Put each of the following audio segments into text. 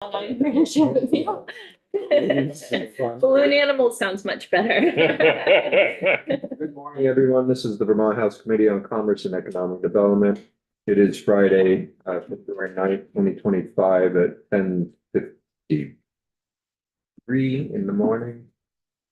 Balloon animal sounds much better. Good morning, everyone. This is the Vermont House Committee on Commerce and Economic Development. It is Friday, February 9th, 2025 at 10:53 in the morning.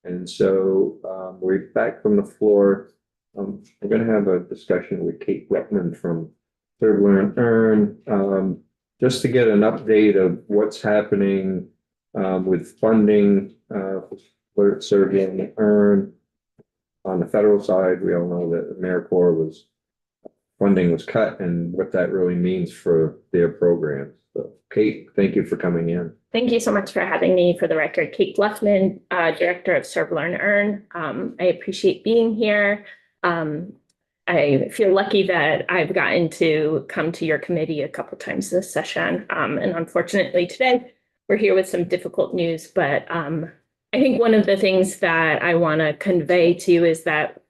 And so we're back from the floor. We're going to have a discussion with Kate Wetman from Serve Learn Earn, just to get an update of what's happening with funding for Serve Learn Earn. On the federal side, we all know that AmeriCorps funding was cut and what that really means for their programs. So Kate, thank you for coming in. Thank you so much for having me. For the record, Kate Bluffman, Director of Serve Learn Earn. I appreciate being here. I feel lucky that I've gotten to come to your committee a couple times this session. And unfortunately today we're here with some difficult news, but I think one of the things that I want to convey to you is that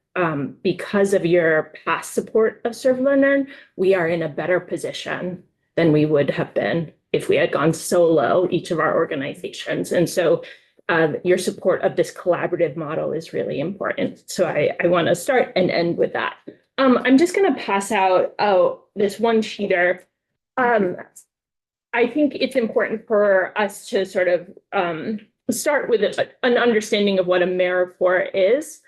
because of your past support of Serve Learn Earn, we are in a better position than we would have been if we had gone solo, each of our organizations. And so your support of this collaborative model is really important. So I want to start and end with that. I'm just going to pass out this one sheeter. I think it's important for us to sort of start with an understanding of what AmeriCorps is.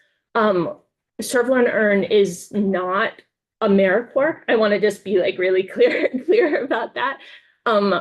Serve Learn Earn is not AmeriCorps. I want to just be like really clear about that.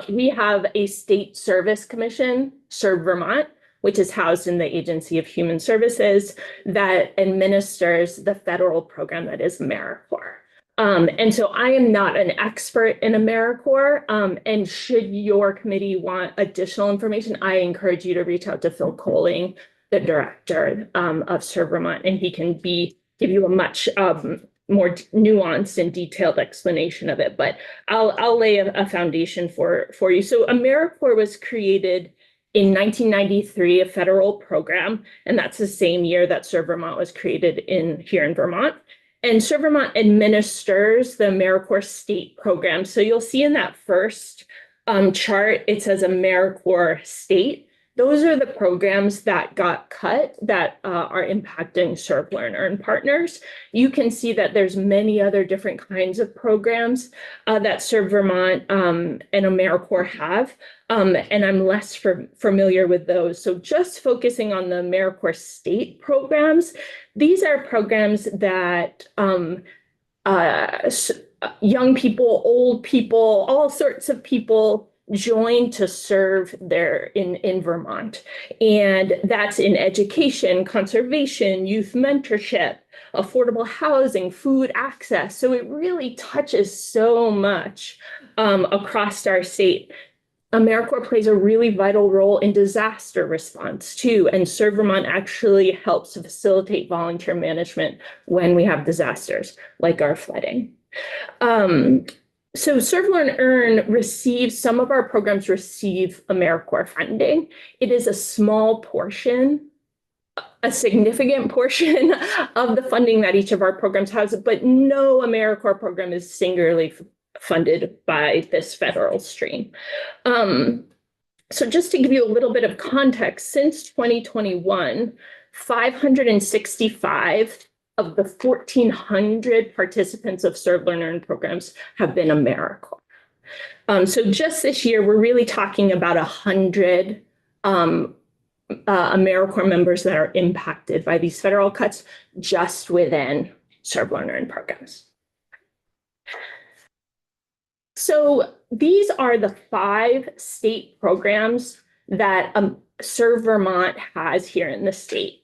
We have a state service commission, Serve Vermont, which is housed in the Agency of Human Services that administers the federal program that is AmeriCorps. And so I am not an expert in AmeriCorps, and should your committee want additional information, I encourage you to reach out to Phil Coling, the director of Serve Vermont, and he can give you a much more nuanced and detailed explanation of it. But I'll lay a foundation for you. So AmeriCorps was created in 1993, a federal program, and that's the same year that Serve Vermont was created here in Vermont. And Serve Vermont administers the AmeriCorps state program. So you'll see in that first chart, it says AmeriCorps state. Those are the programs that got cut that are impacting Serve Learn Earn partners. You can see that there's many other different kinds of programs that Serve Vermont and AmeriCorps have, and I'm less familiar with those. So just focusing on the AmeriCorps state programs, these are programs that young people, old people, all sorts of people join to serve there in Vermont. And that's in education, conservation, youth mentorship, affordable housing, food access. So it really touches so much across our state. AmeriCorps plays a really vital role in disaster response too, and Serve Vermont actually helps to facilitate volunteer management when we have disasters like our flooding. So Serve Learn Earn some of our programs receive AmeriCorps funding. It is a small portion, a significant portion of the funding that each of our programs has, but no AmeriCorps program is singularly funded by this federal stream. So just to give you a little bit of context, since 2021, 565 of the 1,400 participants of Serve Learn Earn programs have been AmeriCorps. So just this year, we're really talking about 100 AmeriCorps members that are impacted by these federal cuts just within Serve Learn Earn programs. So these are the 5 state programs that Serve Vermont has here in the state.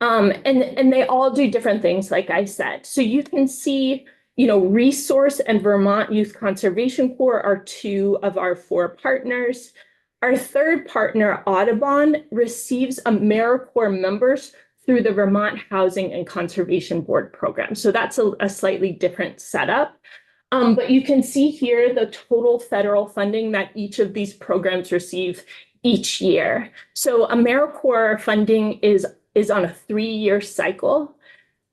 And they all do different things, like I said. So you can see, Resource and Vermont Youth Conservation Corps are 2 of our 4 partners. Our third partner, Audubon, receives AmeriCorps members through the Vermont Housing and Conservation Board program. So that's a slightly different setup. But you can see here the total federal funding that each of these programs receive each year. So AmeriCorps funding is on a 3-year cycle.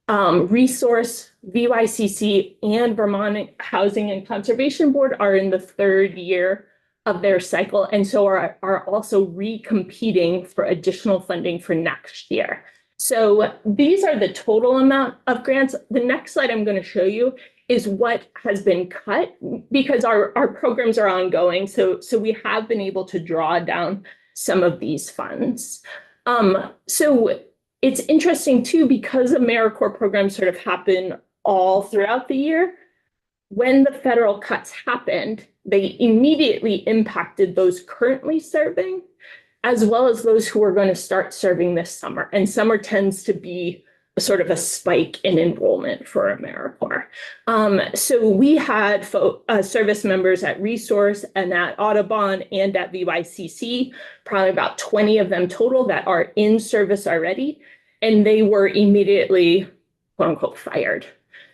Resource, VYCC, and Vermont Housing and Conservation Board are in the 3rd year of their cycle, and so are also recompeting for additional funding for next year. So these are the total amount of grants. The next slide I'm going to show you is what has been cut, because our programs are ongoing. So we have been able to draw down some of these funds. So it's interesting too, because AmeriCorps programs sort of happen all throughout the year. When the federal cuts happened, they immediately impacted those currently serving, as well as those who are going to start serving this summer. And summer tends to be sort of a spike in enrollment for AmeriCorps. So we had service members at Resource and at Audubon and at VYCC, probably about 20 of them total that are in service already. And they were immediately, quote unquote, fired.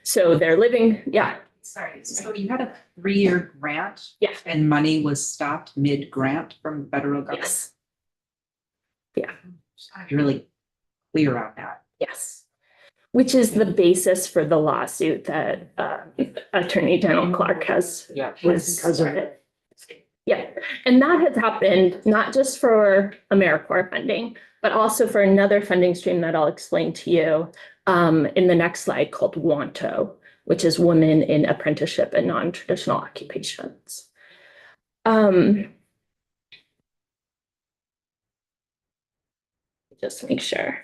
So they're living, yeah. Sorry, so you had a 3-year grant? Yeah. And money was stopped mid-grant from the federal government? Yes. Yeah. You're really clear on that. Yes. Which is the basis for the lawsuit that Attorney General Clark has. Yeah. Because of it. Yeah, and that has happened not just for AmeriCorps funding, but also for another funding stream that I'll explain to you in the next slide, called WANTO, which is Women in Apprenticeship and Non-Traditional Occupations. Just make sure.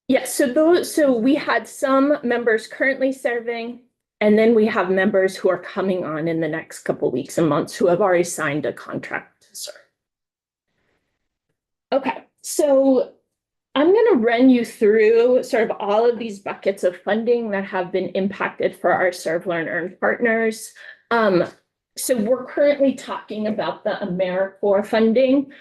Yes, so we had some members currently serving, and then we have members who are coming on in the next couple weeks and months who have already signed a contract to serve. Okay, so I'm going to run you through sort of all of these buckets of funding that have been impacted for our Serve, Learn, Earn partners. So we're currently talking about the AmeriCorps funding.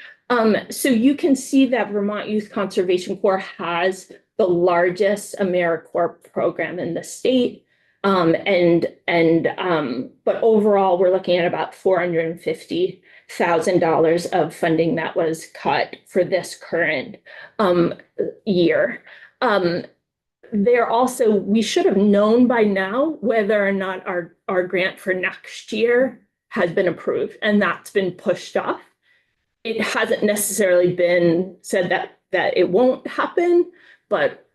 So you can see that Vermont Youth Conservation Corps has the largest AmeriCorps program in the state. But overall, we're looking at about $450,000 of funding that was cut for this current year. We should have known by now whether or not our grant for next year has been approved, and that's been pushed off. It hasn't necessarily been said that it won't happen, but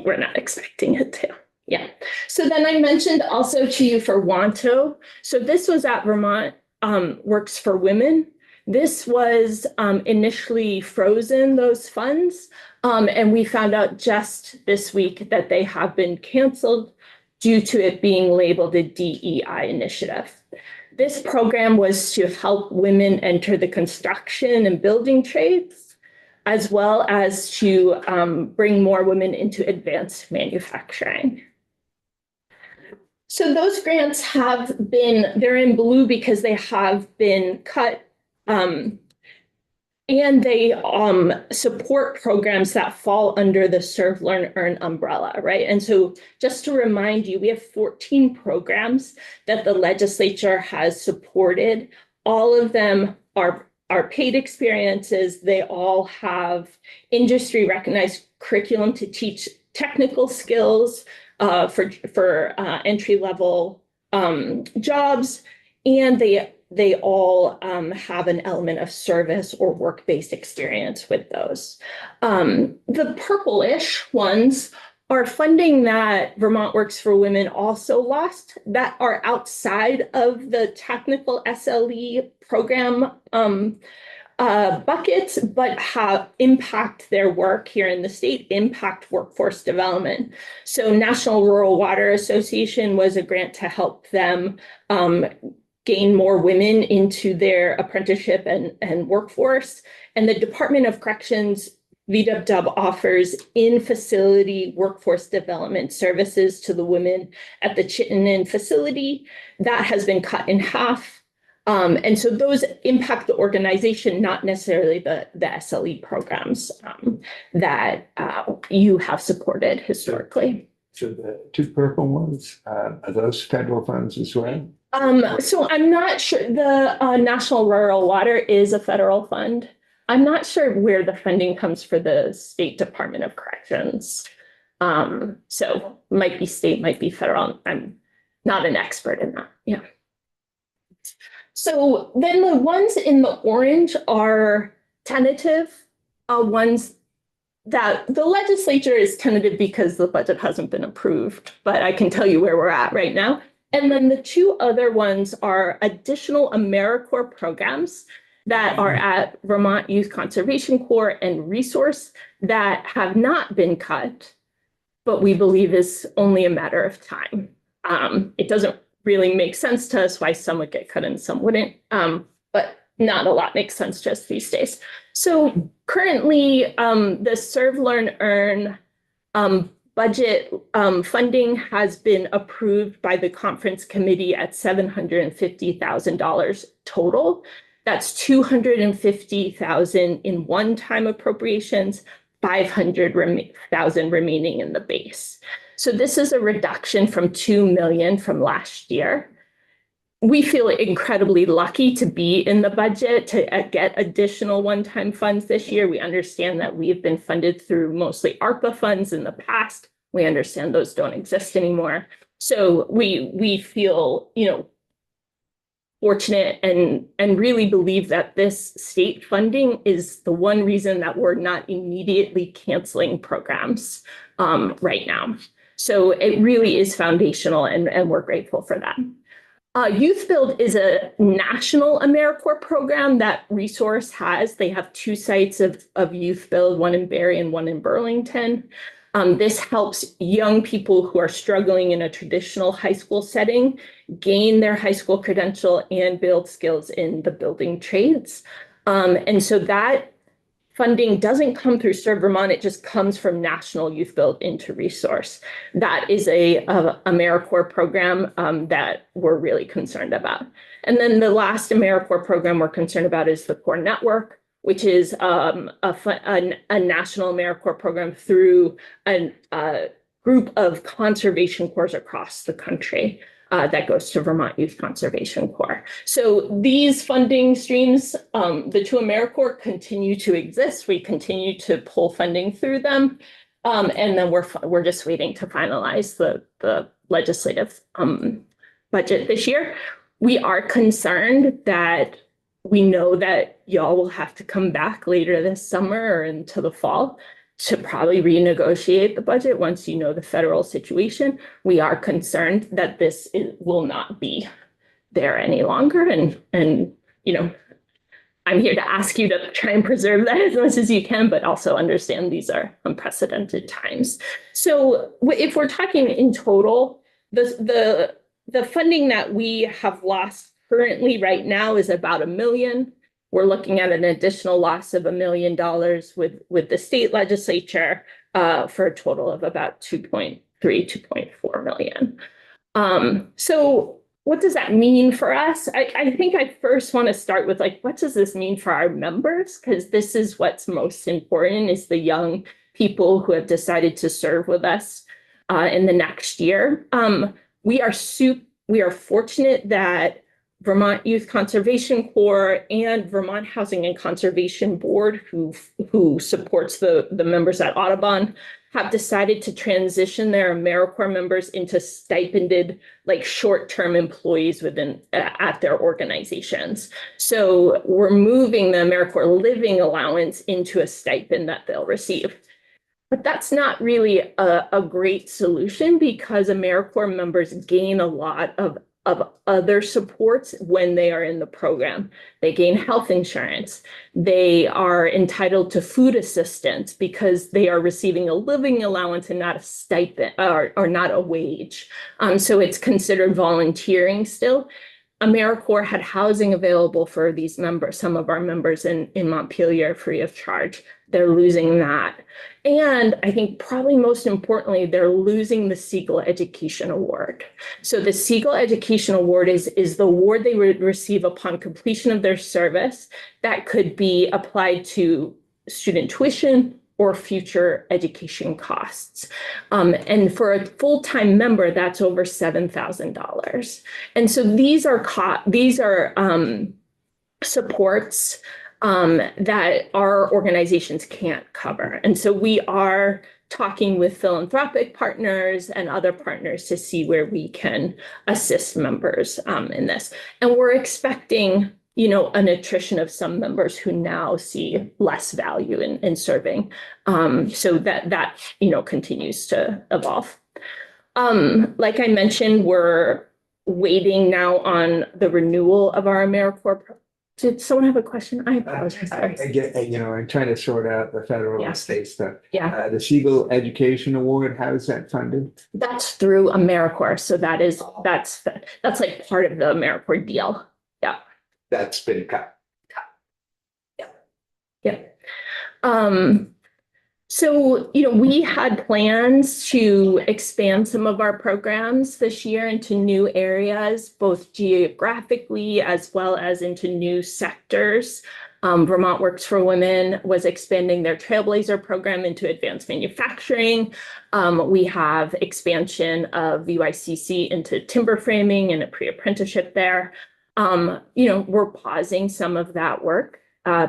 we're not expecting it to. Yeah. So then I mentioned also to you for WANTO. So this was at Vermont Works for Women. This was initially frozen, those funds. And we found out just this week that they have been canceled due to it being labeled a DEI initiative. This program was to help women enter the construction and building trades, as well as to bring more women into advanced manufacturing. So those grants they're in blue because they have been cut, and they support programs that fall under the Serve, Learn, Earn umbrella, right? And so just to remind you, we have 14 programs that the legislature has supported. All of them are paid experiences. They all have industry recognized curriculum to teach technical skills for entry-level jobs, and they all have an element of service or work-based experience with those. The purplish ones are funding that Vermont Works for Women also lost, that are outside of the technical SLE program buckets, but have impact their work here in the state, impact workforce development. So National Rural Water Association was a grant to help them gain more women into their apprenticeship and workforce. And the Department of Corrections, VWW, offers in-facility workforce development services to the women at the Chittenden facility. That has been cut in half. And so those impact the organization, not necessarily the SLE programs that you have supported historically. So the two purple ones, are those federal funds as well? So I'm not sure. The National Rural Water is a federal fund. I'm not sure where the funding comes for the State Department of Corrections. So might be state, might be federal. I'm not an expert in that. Yeah. So then the ones in the orange are tentative, ones that the legislature is tentative because the budget hasn't been approved, but I can tell you where we're at right now. And then the two other ones are additional AmeriCorps programs that are at Vermont Youth Conservation Corps and Resource that have not been cut, but we believe is only a matter of time. It doesn't really make sense to us why some would get cut and some wouldn't, but not a lot makes sense just these days. So currently, the Serve, Learn, Earn budget funding has been approved by the conference committee at $750,000 total. That's $250,000 in one-time appropriations, $500,000 remaining in the base. So this is a reduction from $2 million from last year. We feel incredibly lucky to be in the budget to get additional one-time funds this year. We understand that we've been funded through mostly ARPA funds in the past. We understand those don't exist anymore. So we feel, fortunate and really believe that this state funding is the one reason that we're not immediately canceling programs right now. So it really is foundational, and we're grateful for that. Youth Build is a national AmeriCorps program that Resource has. They have two sites of Youth Build, one in Barre and one in Burlington. This helps young people who are struggling in a traditional high school setting gain their high school credential and build skills in the building trades. And so that funding doesn't come through Serve Vermont, it just comes from National Youth Build into Resource. That is a AmeriCorps program that we're really concerned about. And then the last AmeriCorps program we're concerned about is the Core Network, which is a national AmeriCorps program through a group of conservation corps across the country. That goes to Vermont Youth Conservation Corps. So these funding streams, the two AmeriCorps continue to exist. We continue to pull funding through them. And then we're just waiting to finalize the legislative budget this year. We are concerned that we know that y'all will have to come back later this summer or into the fall to probably renegotiate the budget once you know the federal situation. We are concerned that this will not be there any longer. And I'm here to ask you to try and preserve that as much as you can, but also understand these are unprecedented times. So if we're talking in total, the funding that we have lost currently right now is about $1 million. We're looking at an additional loss of $1 million with the state legislature for a total of about 2.4 million. So what does that mean for us? I think I first want to start with what does this mean for our members? Because this is what's most important, is the young people who have decided to serve with us in the next year. We are fortunate that Vermont Youth Conservation Corps and Vermont Housing and Conservation Board, who supports the members at Audubon, have decided to transition their AmeriCorps members into stipended, short-term employees at their organizations. So we're moving the AmeriCorps living allowance into a stipend that they'll receive. But that's not really a great solution, because AmeriCorps members gain a lot of other supports when they are in the program. They gain health insurance. They are entitled to food assistance because they are receiving a living allowance and not a stipend or not a wage. So it's considered volunteering still. AmeriCorps had housing available for these members, some of our members in Montpelier, free of charge. They're losing that. And I think probably most importantly, they're losing the Siegel Education Award. So the Siegel Education Award is the award they would receive upon completion of their service that could be applied to student tuition or future education costs. And for a full-time member, that's over $7,000. And so these are supports that our organizations can't cover. And so we are talking with philanthropic partners and other partners to see where we can assist members in this. And we're expecting, you know, an attrition of some members who now see less value in serving. So that, you know, continues to evolve. Like I mentioned, we're waiting now on the renewal of our AmeriCorps. Did someone have a question? I apologize. I get, you know, I'm trying to sort out the federal Yeah. and state stuff. Yeah, The Siegel Education Award, how is that funded? that's through AmeriCorps. So that's like part of the AmeriCorps deal. That's been cut. So, you know, we had plans to expand some of our programs this year into new areas, both geographically as well as into new sectors. Vermont Works for Women was expanding their Trailblazer program into advanced manufacturing. We have expansion of UICC into timber framing and a pre-apprenticeship there. You know, we're pausing some of that work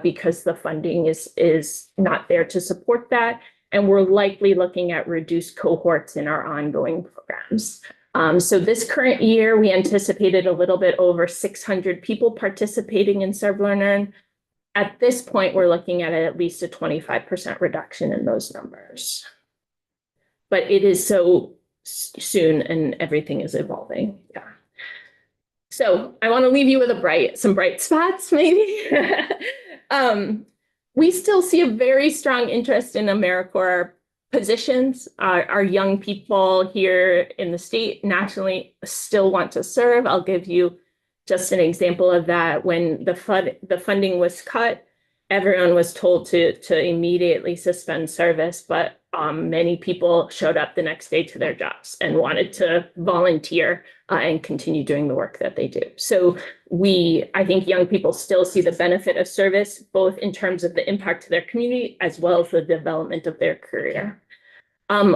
because the funding is not there to support that. And we're likely looking at reduced cohorts in our ongoing programs. So this current year, we anticipated a little bit over 600 people participating in Serve, Learn, Earn. At this point, we're looking at least a 25% reduction in those numbers. But it is so soon and everything is evolving. Yeah. So I want to leave you with some bright spots, maybe. We still see a very strong interest in AmeriCorps positions. Our young people here in the state nationally still want to serve. I'll give you just an example of that. When the funding was cut, everyone was told to immediately suspend service, but many people showed up the next day to their jobs and wanted to volunteer and continue doing the work that they do. So I think young people still see the benefit of service, both in terms of the impact to their community as well as the development of their career.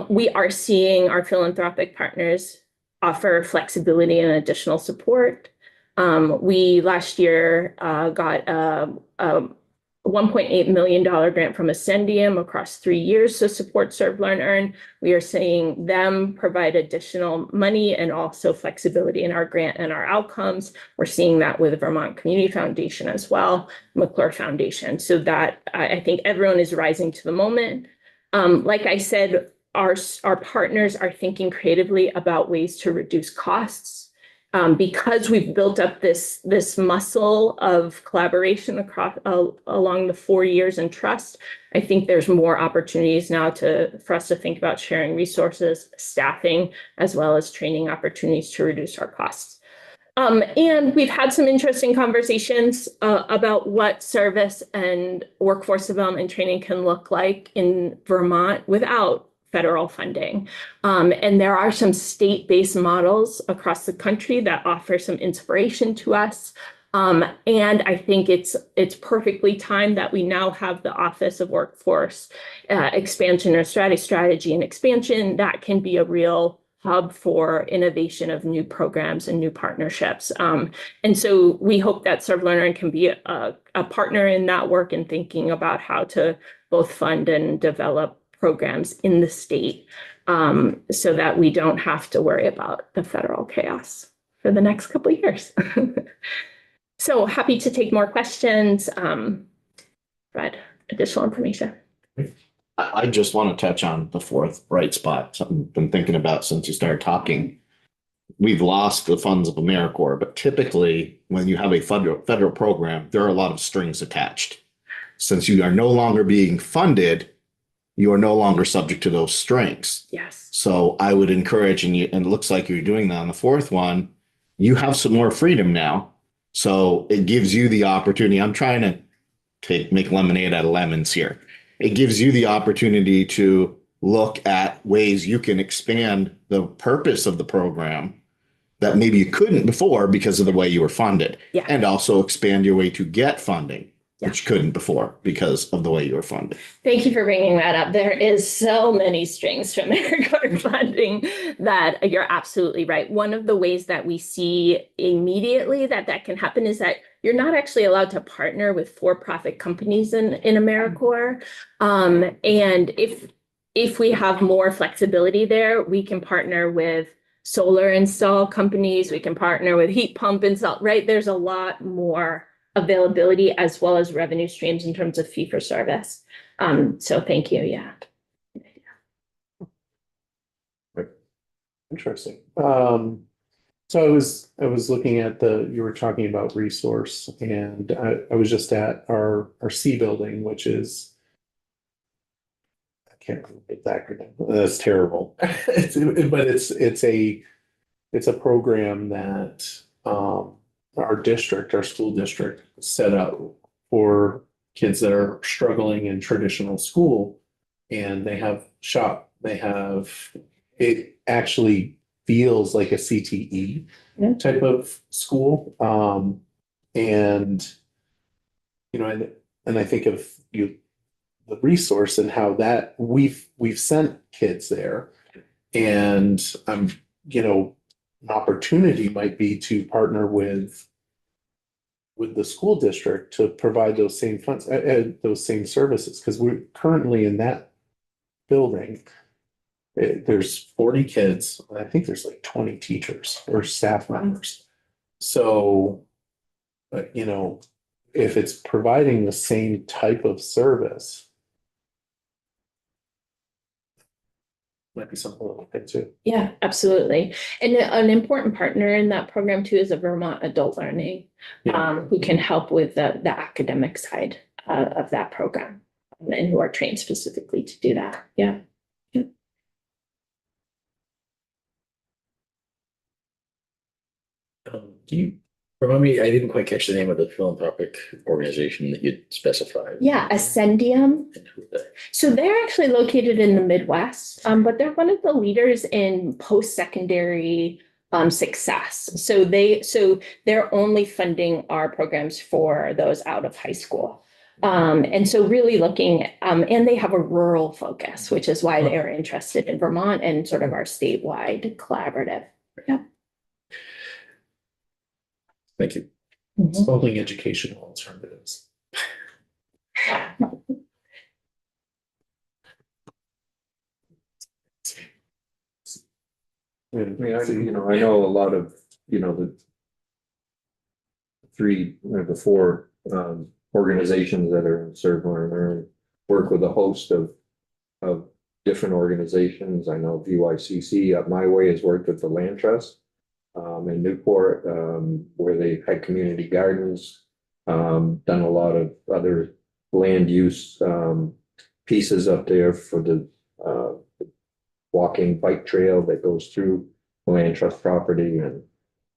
We are seeing our philanthropic partners offer flexibility and additional support. We last year got a $1.8 million grant from Ascendium across 3 years to support Serve, Learn, Earn. We are seeing them provide additional money and also flexibility in our grant and our outcomes. We're seeing that with the Vermont Community Foundation as well, McClure Foundation. So that I think everyone is rising to the moment. Like I said, our partners are thinking creatively about ways to reduce costs. Because we've built up this muscle of collaboration along the 4 years and trust, I think there's more opportunities now for us to think about sharing resources, staffing, as well as training opportunities to reduce our costs. And we've had some interesting conversations about what service and workforce development training can look like in Vermont without federal funding. And there are some state-based models across the country that offer some inspiration to us. And I think it's perfectly timed that we now have the Office of Workforce Expansion or Strategy and Expansion that can be a real hub for innovation of new programs and new partnerships. And so we hope that Serve, Learn, Earn can be a partner in that work and thinking about how to both fund and develop programs in the state so that we don't have to worry about the federal chaos for the next couple of years. So happy to take more questions, provide additional information. I just want to touch on the fourth bright spot, something I've been thinking about since you started talking. We've lost the funds of AmeriCorps, but typically when you have a federal program, there are a lot of strings attached. Since you are no longer being funded, you are no longer subject to those strings. Yes. So I would encourage, and it looks like you're doing that on the fourth one, you have some more freedom now. So it gives you the opportunity. I'm trying to make lemonade out of lemons here. It gives you the opportunity to look at ways you can expand the purpose of the program that maybe you couldn't before because of the way you were funded. Yeah. And also expand your way to get funding, Yeah. which you couldn't before because of the way you were funded. Thank you for bringing that up. There is so many strings to AmeriCorps funding that you're absolutely right. One of the ways that we see immediately that can happen is that you're not actually allowed to partner with for-profit companies in AmeriCorps. And if we have more flexibility there, we can partner with solar install companies, we can partner with heat pump install, right? There's a lot more availability as well as revenue streams in terms of fee for service. So thank you, yeah. Interesting. So I was looking at you were talking about resource, and I was just at our C building, which is, I can't remember the acronym. That's terrible. But it's a program that our school district set up for kids that are struggling in traditional school, and they have it actually feels like a CTE Yeah. type of school. And, you know, and I think of the resource and how that we've sent kids there, and an opportunity might be to partner with the school district to provide those same funds, those same services, because we're currently in that building. There's 40 kids. I think there's like 20 teachers or staff members. So, if it's providing the same type of service, might be something to look into. Yeah, absolutely. And an important partner in that program too is a Vermont Adult Learning, who can help with the academic side of that program, and who are trained specifically to do that. Yeah. Do you remind me? I didn't quite catch the name of the philanthropic organization that you specified. Yeah, Ascendium. And who they- So they're actually located in the Midwest, but they're one of the leaders in post-secondary success. So they're only funding our programs for those out of high school. And so really looking, and they have a rural focus, which is why they are interested in Vermont and sort of our statewide collaborative. Yeah. Thank you. It's building educational alternatives. I mean, I know a lot of, the the four organizations that are in Serve, Learn, Earn work with a host of different organizations. I know VYCC Up My Way has worked with the Land Trust in Newport, where they had community gardens, done a lot of other land use pieces up there for the walking bike trail that goes through the Land Trust property. And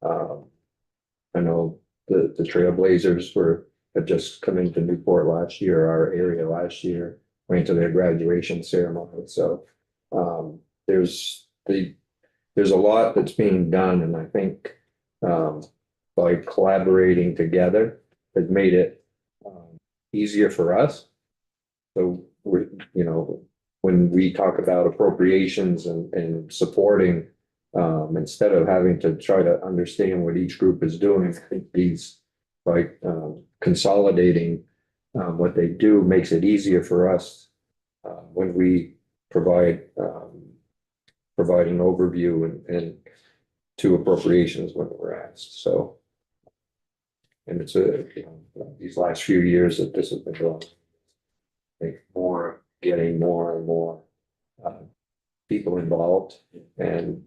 I know the Trailblazers had just come into Newport last year, our area last year, went to their graduation ceremony. So there's a lot that's being done, and I think by collaborating together has made it easier for us. So when we talk about appropriations and supporting, instead of having to try to understand what each group is doing, I think consolidating what they do makes it easier for us when we providing overview and to appropriations when we're asked. So, and it's these last few years that this has been going, I think getting more and more people involved, and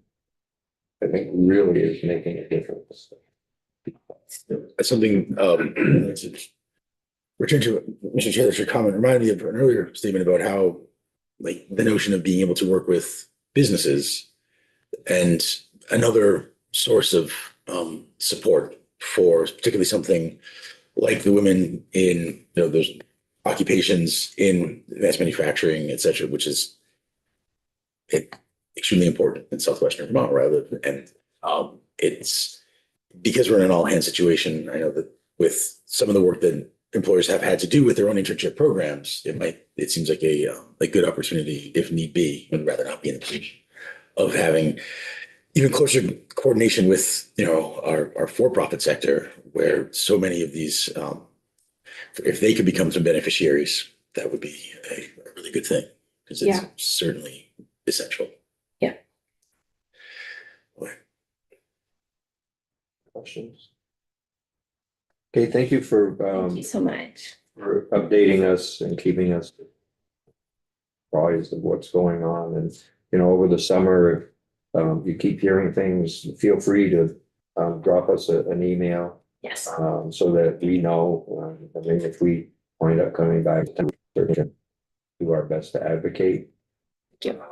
I think really is making a difference. Something, return to Mr. Chair, your comment reminded me of an earlier statement about how, like, the notion of being able to work with businesses and another source of support for particularly something like the women in those occupations in advanced manufacturing, et cetera, which is extremely important in southwestern Vermont, rather. And it's because we're in an all-hands situation. I know that with some of the work that employers have had to do with their own internship programs, it seems like a good opportunity, if need be, and rather not be in the position of having even closer coordination with our for-profit sector, where so many of these, if they could become some beneficiaries, that would be a really good thing. because it's Yeah. certainly essential. Yeah. Questions? Okay, thank you Thank you so much. for updating us and keeping us apprised of what's going on. And, you know, over the summer, if you keep hearing things, feel free to drop us an email Yes. so that we know. I mean, if we wind up coming back, we can do our best to advocate. Thank you.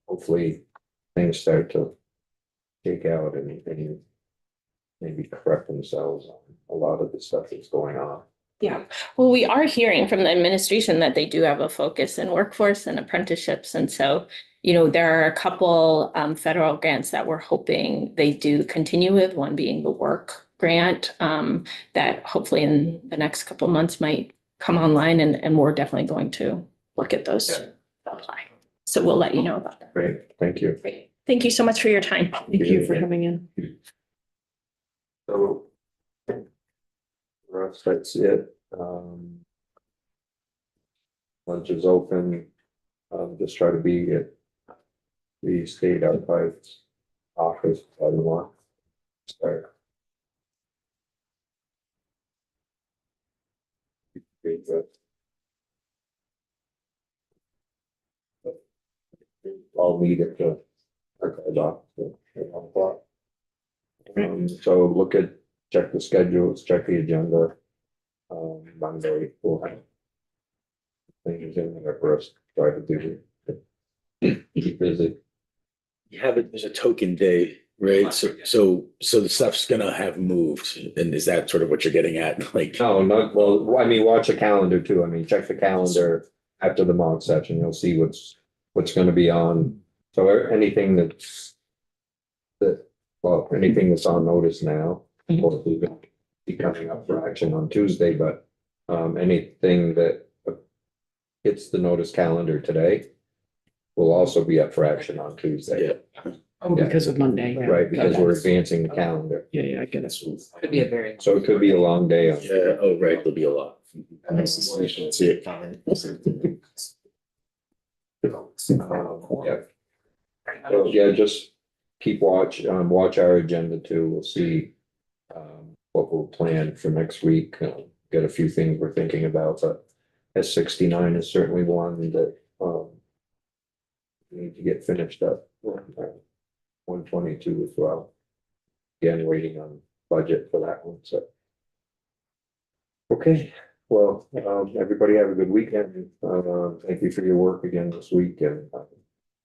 Hopefully, things start to take out and maybe correct themselves on a lot of the stuff that's going on. Yeah, well, we are hearing from the administration that they do have a focus in workforce and apprenticeships. And so, you know, there are a couple federal grants that we're hoping they do continue with, one being the work grant that hopefully in the next couple months might come online, and we're definitely going to look at those to apply. So we'll let you know about that. Great, thank you. Great. Thank you so much for your time. Thank you for coming in. So. For us, that's it. Lunch is open. Just try to be at the state archives office by the one. Start. I'll meet at the archives office at 1 o'clock. So check the schedules, check the agenda. Monday, we'll have things in there for us to try to do. Keep busy. You have it, there's a token day, right? So the stuff's gonna have moved, and is that sort of what you're getting at? Like, No, not, well, I mean, watch the calendar too. I mean, check the calendar after the mock session. You'll see what's gonna be on. So anything anything that's on notice now, of course, we're gonna be coming up for action on Tuesday, but anything that hits the notice calendar today will also be up for action on Tuesday. yeah, Oh, because of Monday. Right, because we're advancing the calendar. Yeah, I get it. Could be a very. So it could be a long day. yeah, oh, right, there'll be a lot. You should see it coming. Yeah. So, yeah, just keep watch our agenda too. We'll see what we'll plan for next week. Got a few things we're thinking about, but S69 is certainly one that we need to get finished up. 122 as well. Again, waiting on budget for that one, so. Okay, well, everybody have a good weekend. Thank you for your work again this week, and